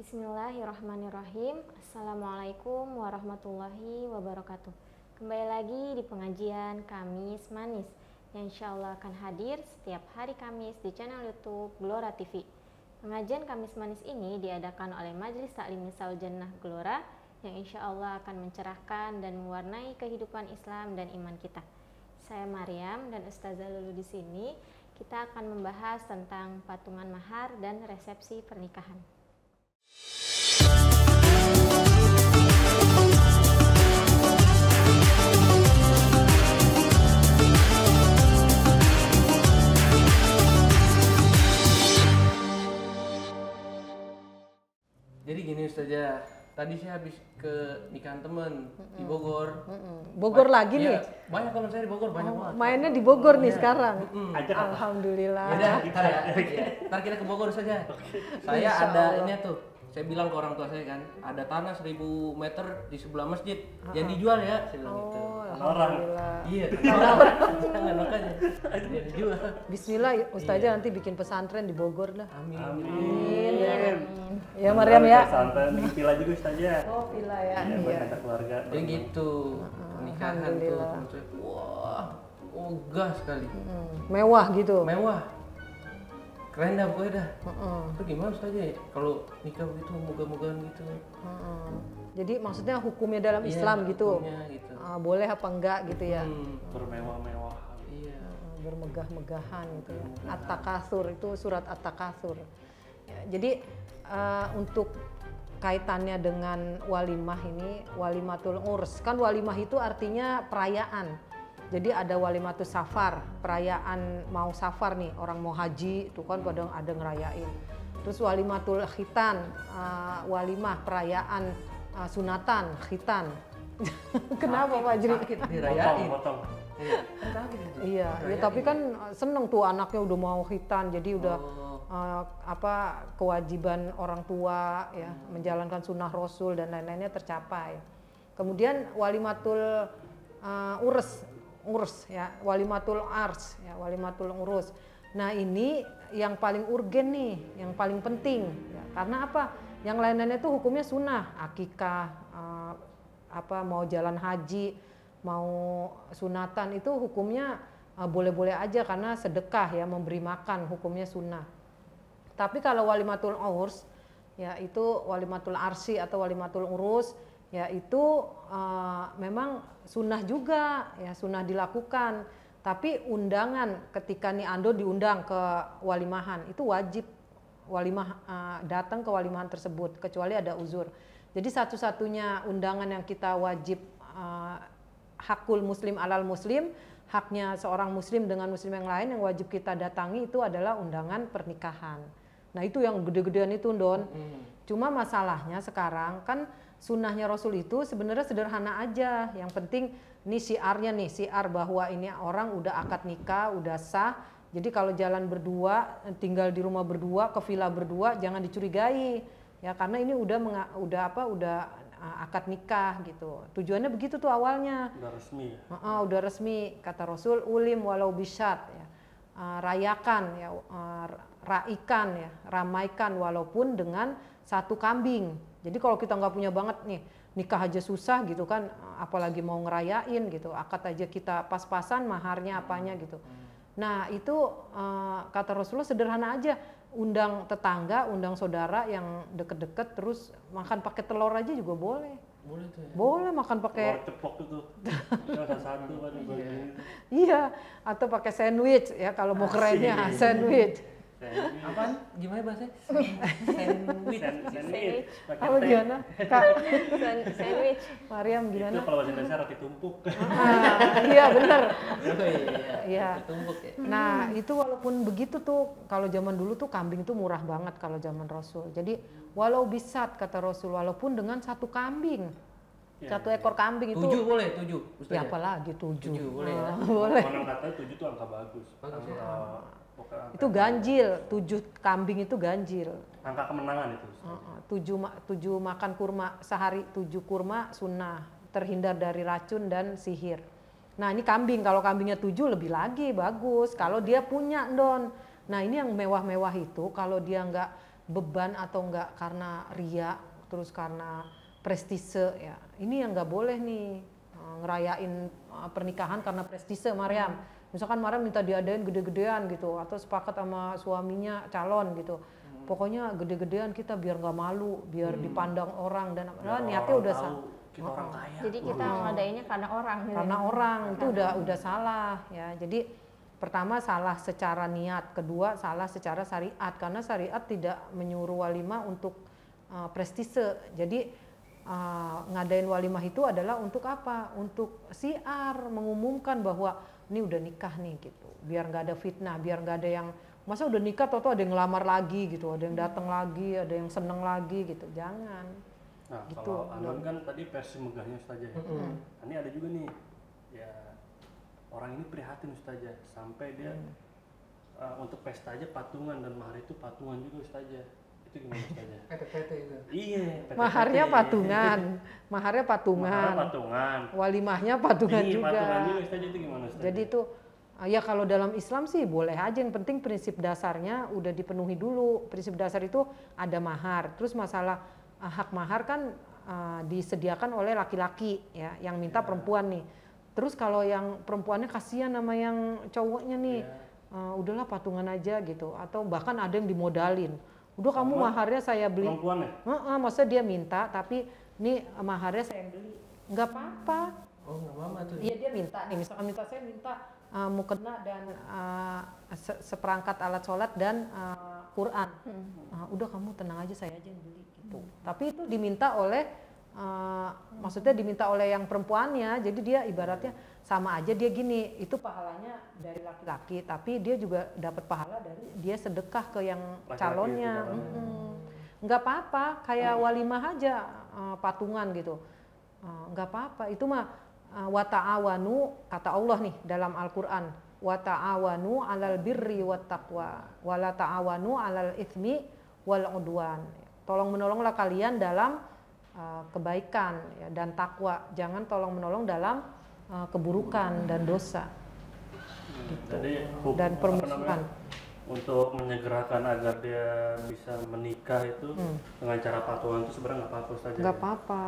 Bismillahirrahmanirrahim. Assalamualaikum warahmatullahi wabarakatuh. Kembali lagi di pengajian Kamis Manis yang insya Allah akan hadir setiap hari Kamis di channel YouTube Gelora TV. Pengajian Kamis Manis ini diadakan oleh Majelis Taklim Nisa'ul Jannah Gelora yang insya Allah akan mencerahkan dan mewarnai kehidupan Islam dan iman kita. Saya Maryam dan Ustazah Lulu di sini. Kita akan membahas tentang patungan mahar dan resepsi pernikahan. Jadi gini Ustazah, tadi saya habis ke nikahan temen di Bogor. Bogor lagi nih? Banyak teman saya di Bogor, banyak banget. Mainnya di Bogor nih sekarang. Ajak apa? Alhamdulillah. Yaudah, ntar kita ke Bogor saja. Saya ada ini tuh, saya bilang ke orang tua saya kan, ada tanah 1000 meter di sebelah masjid yang dijual ya, saya bilang gitu. Alhamdulillah. Iya, jangan makanya dia dijual. Bismillah, Ustazah nanti bikin pesantren di Bogor lah. Amin. Amin. Ya Maryam ya. Pesantren di villa juga Ustazah. Oh villa ya. Ya, buat antar keluarga. Jadi gitu, pernikahan tuh Alhamdulillah. temen saya, wah, megah sekali, Mewah gitu. mewah, keren dah pokoknya dah. Itu gimana Ustazah ya? Kalau nikah begitu megah-megahan gitu? Jadi maksudnya hukumnya dalam Iya, Islam gitu. hukumnya gitu. Boleh apa enggak gitu ya. Bermewah-mewah. Iya. Bermegah-megahan gitu ya. At-Takatsur itu surat At-Takatsur. Ya, jadi untuk kaitannya dengan walimah ini, walimatul urs, kan walimah itu artinya perayaan. Jadi ada walimatul safar, perayaan mau safar nih, orang mau haji itu kan pada ada ngerayain. Terus walimatul khitan, walimah perayaan sunatan, khitan. Kenapa Pak Jri? Sakit dirayain. Potong. Iya. Kan sakit itu. Iya, ya, tapi kan seneng tuh anaknya udah mau khitan, jadi udah kewajiban orang tua ya menjalankan sunnah Rasul dan lain-lainnya tercapai. Kemudian walimatul urus ya, walimatul ars ya, walimatul urus. Nah ini yang paling urgen nih, yang paling penting ya, karena apa? Yang lain-lainnya itu hukumnya sunnah, akikah, mau jalan haji, mau sunatan itu hukumnya boleh-boleh aja karena sedekah ya, memberi makan hukumnya sunnah. Tapi kalau walimatul urs ya itu walimatul arsi atau walimatul urus ya itu memang sunnah juga ya, sunnah dilakukan. Tapi undangan ketika nih Ando diundang ke walimahan itu wajib walimah datang ke walimahan tersebut kecuali ada uzur. Jadi satu-satunya undangan yang kita wajib hakul muslim alal muslim, haknya seorang muslim dengan muslim yang lain yang wajib kita datangi itu adalah undangan pernikahan. Nah itu yang gede-gedean itu Don. Cuma masalahnya sekarang kan sunnahnya Rasul itu sebenarnya sederhana aja. Yang penting ini syiarnya nih, syiar bahwa ini orang udah akad nikah, udah sah. Jadi kalau jalan berdua, tinggal di rumah berdua, ke villa berdua, jangan dicurigai. Ya karena ini udah akad nikah gitu. Tujuannya begitu tuh awalnya. Udah resmi ya? Udah resmi, kata Rasul, ulim walau bisyat ya. Rayakan ya, raikan ya, ramaikan walaupun dengan satu kambing. Jadi kalau kita nggak punya banget nih, nikah aja susah gitu kan, apalagi mau ngerayain gitu, akad aja kita pas-pasan maharnya apanya gitu. Nah itu kata Rasulullah sederhana aja, undang tetangga, undang saudara yang deket-deket, terus makan pakai telur aja juga boleh. Boleh tuh ya? Boleh makan pakai Telur ceplok itu. Ada satu kan bagian. iya, atau pakai sandwich ya kalau mau kerennya sandwich. Apaan? Gimana bahasanya? Sandwich. Pakai Apa teh. gimana? Kak Sandwich. Mariam Itu gimana? kalau bahasa Indonesia roti tumpuk. Iya benar. Oh Iya. Tumbuk ya? Nah itu walaupun begitu tuh, kalau zaman dulu tuh kambing tuh murah banget kalau zaman Rasul. Jadi walau bisat kata Rasul, walaupun dengan satu kambing, satu ekor kambing itu. 7 boleh, 7 Ustazah? Ya apalagi 7. 7 boleh ya? Boleh. Orang kata 7 tuh angka bagus. Bagus ya? Bukan angka- Itu ganjil, 7 kambing itu ganjil. Angka kemenangan itu. 7 makan kurma sehari, 7 kurma sunnah, terhindar dari racun dan sihir. Nah ini kambing, kalau kambingnya 7 lebih lagi bagus kalau dia punya Don. Nah ini yang mewah-mewah itu kalau dia nggak beban atau enggak karena ria, terus karena prestise ya. Ini yang nggak boleh nih ngerayain pernikahan karena prestise Maryam. Misalkan Maryam minta diadain gede-gedean gitu atau sepakat sama suaminya calon gitu. Pokoknya gede-gedean kita biar nggak malu, biar dipandang orang dan niatnya udah salah. Kita orang kaya. Jadi kita ngadainnya karena orang gitu. Karena orang itu udah salah ya. Jadi pertama salah secara niat, kedua salah secara syariat karena syariat tidak menyuruh walimah untuk prestise. Jadi ngadain walimah itu adalah untuk apa? Untuk siar, mengumumkan bahwa ini udah nikah nih gitu. Biar nggak ada fitnah, biar nggak ada yang masa udah nikah atau ada yang ngelamar lagi gitu, ada yang datang lagi, ada yang seneng lagi gitu. Jangan. Nah, Gitu. kalau Andon kan tadi versi megahnya Ustazah ya. Ini ada juga nih, ya orang ini prihatin Ustazah sampai dia untuk pesta aja patungan dan mahar itu patungan juga Ustazah. Itu gimana Ustazah? PT itu. Iya. Maharnya patungan, maharnya patungan, Mahar patungan. walimahnya patungan Iya, juga. patungan juga Ustazah itu gimana Ustazah? Jadi itu ya kalau dalam Islam sih boleh aja, yang penting prinsip dasarnya udah dipenuhi dulu. Prinsip dasar itu ada mahar. Terus masalah hak mahar kan disediakan oleh laki-laki ya, yang minta perempuan nih. Terus kalau yang perempuannya kasihan sama yang cowoknya nih, udahlah patungan aja gitu. Atau bahkan ada yang dimodalin. Udah kamu maharnya saya beli. Perempuan ya? Maksudnya dia minta tapi nih maharnya saya beli. Nggak apa-apa. Oh, nggak apa-apa tuh. Iya dia minta nih, misalkan saya minta mukena dan seperangkat alat sholat dan Quran. Udah kamu tenang aja, saya aja yang beli gitu. Tapi itu diminta oleh maksudnya diminta oleh yang perempuannya, jadi dia ibaratnya sama aja dia gini, itu pahalanya dari laki-laki, tapi dia juga dapat pahala dari dia sedekah ke yang Laki-laki calonnya. Nggak apa-apa, kayak walimah aja patungan gitu. Nggak apa-apa, itu mah wa ta'awanu, kata Allah nih dalam Al-Quran, wa ta'awanu alal birri wat taqwa wa la ta'awanu alal itsmi wal udwan. Tolong menolonglah kalian dalam kebaikan ya, dan takwa, jangan tolong menolong dalam keburukan dan dosa gitu. Jadi Dan permusuhan. Untuk menyegerakan agar dia bisa menikah itu dengan cara patungan itu sebenarnya nggak apa-apa Ustazah. Nggak apa-apa.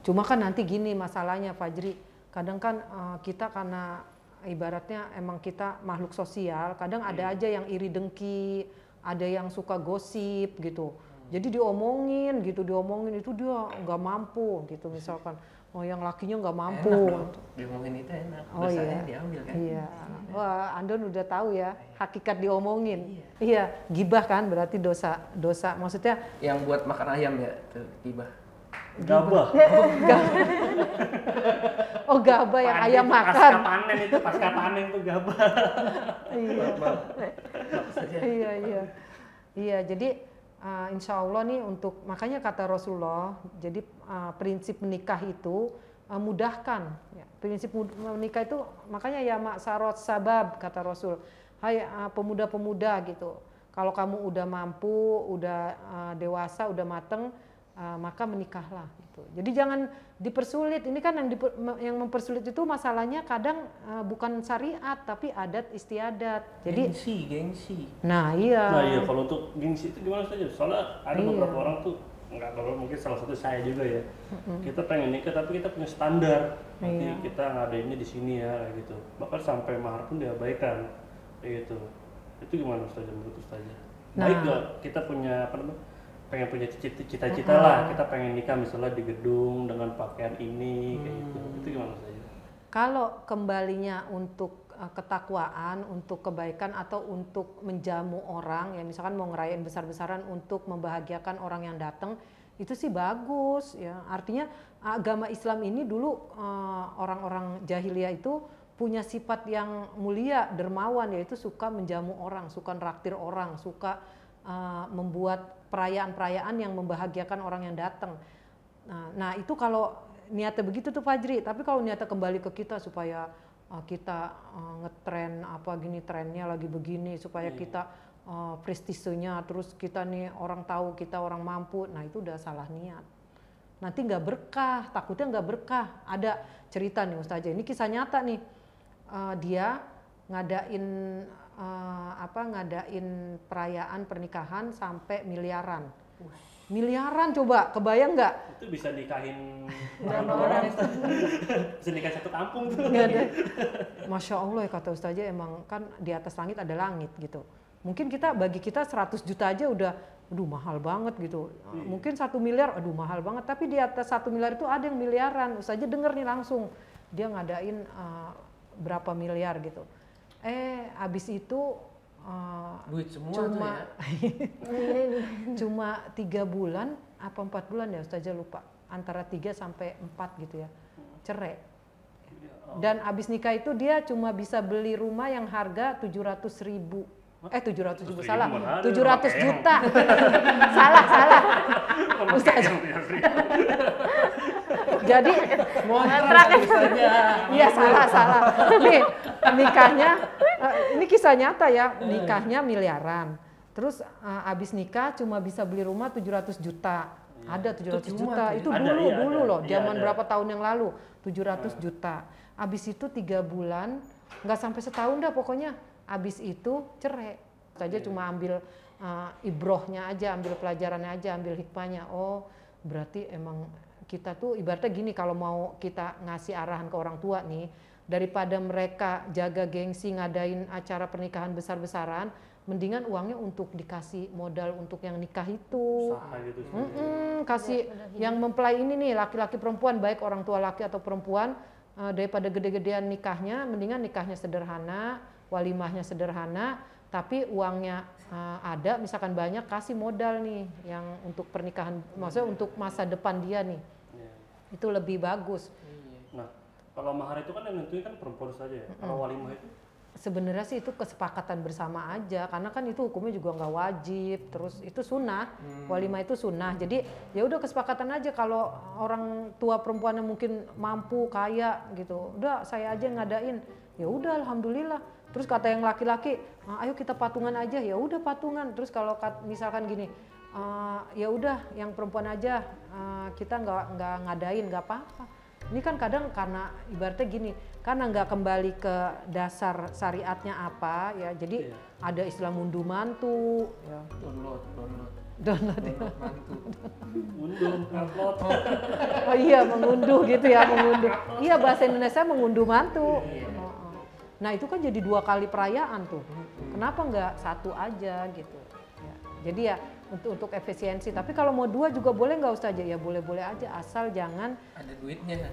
Cuma kan nanti gini masalahnya Fajri, kadang kan kita karena ibaratnya emang kita makhluk sosial, kadang ada aja yang iri dengki, ada yang suka gosip gitu. Jadi diomongin gitu, itu dia nggak mampu gitu misalkan. Oh yang lakinya nggak mampu. Enak dong, diomongin itu enak. Oh Dosanya iya. diambil kan. Iya. Wah, Andon udah tahu ya hakikat diomongin. Iya, gibah kan berarti dosa. Maksudnya Yang buat makan ayam ya, tuh gibah. Gabah. oh gabah yang Padi ayam itu makan. Pasca panen tuh gabah. Iya. Iya, jadi insya Allah nih untuk makanya kata Rasulullah, jadi prinsip menikah itu mudahkan. Ya, prinsip menikah itu makanya ya maksarot sabab kata Rasul. Hai pemuda-pemuda gitu. Kalau kamu udah mampu, udah dewasa, udah mateng, maka menikahlah gitu. Jadi jangan dipersulit. Ini kan yang mempersulit itu masalahnya kadang bukan syariat tapi adat istiadat. Jadi gengsi. Nah iya. Nah iya, kalau untuk gengsi itu gimana saja? Soalnya ada beberapa orang tuh, nggak beberapa, mungkin salah satu saya juga ya. Kita pengen nikah tapi kita punya standar. Nanti kita ngadainnya di sini ya kayak gitu. Bahkan sampai mahar pun diabaikan kayak gitu. Itu gimana Ustazah menurut Ustazah? Baik nggak kita punya apa namanya? Pengen punya cita-cita lah, kita pengen nikah misalnya di gedung dengan pakaian ini kayak gitu. Itu gimana Ustazah? Kalau kembalinya untuk ketakwaan, untuk kebaikan atau untuk menjamu orang, ya misalkan mau ngerayain besar-besaran untuk membahagiakan orang yang datang, itu sih bagus ya. Artinya agama Islam ini dulu orang-orang jahiliyah itu punya sifat yang mulia, dermawan, yaitu suka menjamu orang, suka nraktir orang, suka membuat perayaan-perayaan yang membahagiakan orang yang datang. Nah itu kalau niatnya begitu tuh Fajri, tapi kalau niatnya kembali ke kita supaya kita ngetren apa gini, trennya lagi begini, supaya kita prestisenya, terus kita nih orang tahu kita orang mampu, nah itu udah salah niat. Nanti nggak berkah, takutnya nggak berkah. Ada cerita nih Ustazah, ini kisah nyata nih, dia ngadain ngadain perayaan pernikahan sampai miliaran. Miliaran coba, kebayang nggak? Itu bisa nikahin berapa orang? Bisa nikahin satu kampung tuh. Nggak ada. Masya Allah ya kata Ustazah, emang kan di atas langit ada langit gitu. Mungkin bagi kita 100 juta aja udah, aduh mahal banget gitu. Mungkin 1 miliar, aduh mahal banget. Tapi di atas 1 miliar itu ada yang miliaran. Ustazah denger nih langsung, dia ngadain berapa miliar gitu. Abis itu Duit semua cuma tuh ya. cuma 3 bulan apa 4 bulan ya Ustazah lupa, antara 3 sampai 4 gitu ya, cerai. Dan abis nikah itu dia cuma bisa beli rumah yang harga 700.000. 700 ribu salah, 700 juta. salah. Ustazah. Jadi Ngontrak saja. iya salah. Nih nikahnya, ini kisah nyata ya, nikahnya miliaran. Terus abis nikah cuma bisa beli rumah 700 juta. Ada 700 juta, itu dulu loh, zaman berapa tahun yang lalu, 700 juta. Abis itu 3 bulan, nggak sampai setahun dah pokoknya. Abis itu cerai. Saja cuma ambil ibrohnya aja, ambil pelajarannya aja, ambil hikmahnya. Oh, berarti emang kita tuh ibaratnya gini, kalau mau kita ngasih arahan ke orang tua nih, daripada mereka jaga gengsi ngadain acara pernikahan besar-besaran, mendingan uangnya untuk dikasih modal untuk yang nikah itu. Usaha gitu sih. Kasih yang mempelai ini nih, laki-laki perempuan, baik orang tua laki atau perempuan, daripada gede-gedean nikahnya, mendingan nikahnya sederhana, walimahnya sederhana, tapi uangnya ada, misalkan banyak, kasih modal nih yang untuk pernikahan, maksudnya untuk masa depan dia nih. Itu lebih bagus. Nah, kalau mahar itu kan yang nentuin kan perempuan saja ya. Kalau walimah itu sebenarnya sih itu kesepakatan bersama aja, karena kan itu hukumnya juga nggak wajib, terus itu sunnah. Walimah itu sunnah, jadi ya udah kesepakatan aja. Kalau orang tua perempuannya mungkin mampu, kaya gitu, udah saya aja ngadain, ya udah alhamdulillah. Terus kata yang laki-laki, ayo kita patungan aja, ya udah patungan. Terus kalau misalkan gini, ya udah yang perempuan aja, kita nggak ngadain, nggak apa-apa. Ini kan kadang karena ibaratnya gini, karena nggak kembali ke dasar syariatnya apa ya, jadi ada istilah ngunduh mantu, ya. Download mantu. upload. Oh iya, mengunduh gitu ya, mengunduh. Iya, bahasa Indonesia mengunduh mantu. Nah itu kan jadi 2 kali perayaan tuh. Kenapa nggak 1 aja gitu? Ya, jadi ya untuk efisiensi. Tapi kalau mau 2 juga boleh nggak Ustazah? Ya boleh-boleh aja, asal jangan ada duitnya.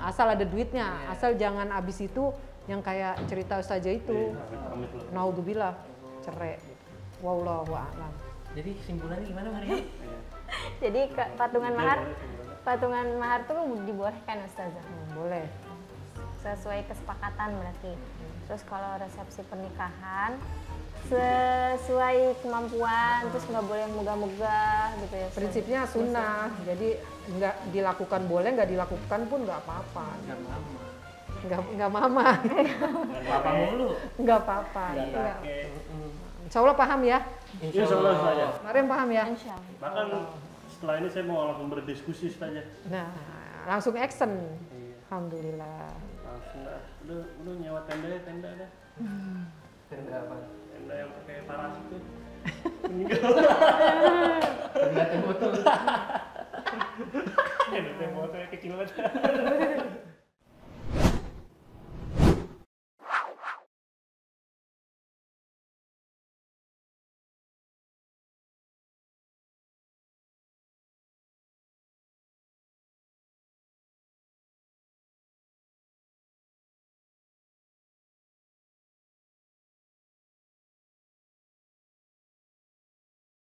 Asal ada duitnya, asal jangan abis itu yang kayak cerita Ustazah itu. Naudzubillah, cerai. Wallahu a'lam. Jadi kesimpulannya gimana Maria? Jadi patungan mahar tuh dibolehkan Ustazah. Boleh. Sesuai kesepakatan berarti. Terus kalau resepsi pernikahan sesuai kemampuan, terus nggak boleh megah-megah gitu ya. Prinsipnya sunnah, jadi nggak dilakukan boleh, nggak dilakukan pun nggak apa-apa. Nggak mama. Papa mulu. Nggak apa-apa. Insya Allah paham ya. Insya Allah saja. Kemarin paham ya. Insya Allah. Bahkan setelah ini saya mau langsung berdiskusi saja. Nah, langsung action. Alhamdulillah. Udah nyewa tenda dah. Tenda apa? Tenda yang pakai paras itu. Tenda teh botol. Tenda teh botol kecil banget.